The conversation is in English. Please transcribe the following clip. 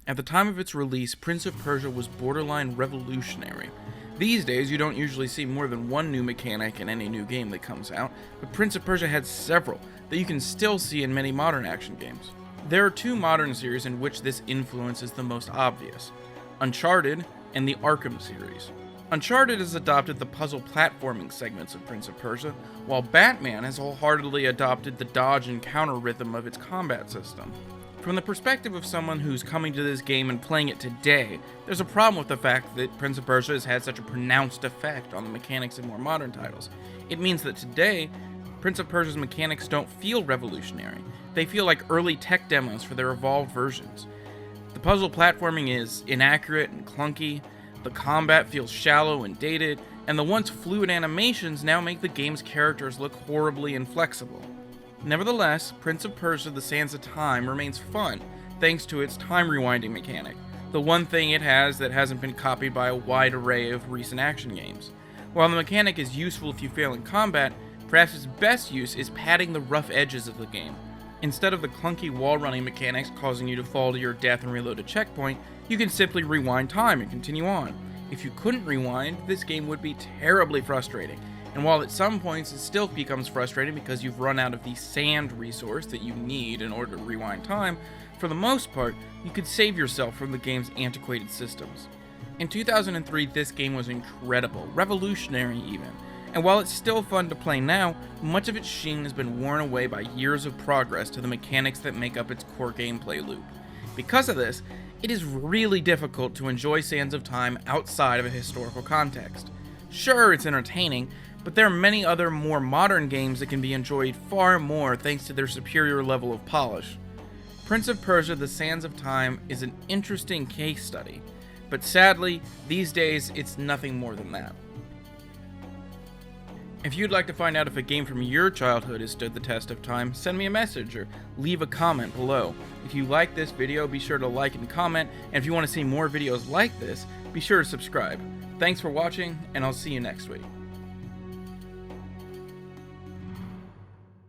At the time of its release, Prince of Persia was borderline revolutionary. These days, you don't usually see more than one new mechanic in any new game that comes out, but Prince of Persia had several that you can still see in many modern action games. There are two modern series in which this influence is the most obvious: Uncharted and the Arkham series. Uncharted has adopted the puzzle platforming segments of Prince of Persia, while Batman has wholeheartedly adopted the dodge and counter rhythm of its combat system. From the perspective of someone who's coming to this game and playing it today, there's a problem with the fact that Prince of Persia has had such a pronounced effect on the mechanics in more modern titles. It means that today, Prince of Persia's mechanics don't feel revolutionary. They feel like early tech demos for their evolved versions. The puzzle platforming is inaccurate and clunky, the combat feels shallow and dated, and the once fluid animations now make the game's characters look horribly inflexible. Nevertheless, Prince of Persia: The Sands of Time remains fun, thanks to its time rewinding mechanic, the one thing it has that hasn't been copied by a wide array of recent action games. While the mechanic is useful if you fail in combat, perhaps its best use is padding the rough edges of the game. Instead of the clunky wall running mechanics causing you to fall to your death and reload a checkpoint, you can simply rewind time and continue on. If you couldn't rewind, this game would be terribly frustrating. And while at some points it still becomes frustrating because you've run out of the sand resource that you need in order to rewind time, for the most part, you could save yourself from the game's antiquated systems. In 2003, this game was incredible, revolutionary even, and while it's still fun to play now, much of its sheen has been worn away by years of progress to the mechanics that make up its core gameplay loop. Because of this, it is really difficult to enjoy Sands of Time outside of a historical context. Sure, it's entertaining, but there are many other more modern games that can be enjoyed far more thanks to their superior level of polish. Prince of Persia: The Sands of Time is an interesting case study, but sadly, these days it's nothing more than that. If you'd like to find out if a game from your childhood has stood the test of time, send me a message or leave a comment below. If you like this video, be sure to like and comment, and if you want to see more videos like this, be sure to subscribe. Thanks for watching, and I'll see you next week.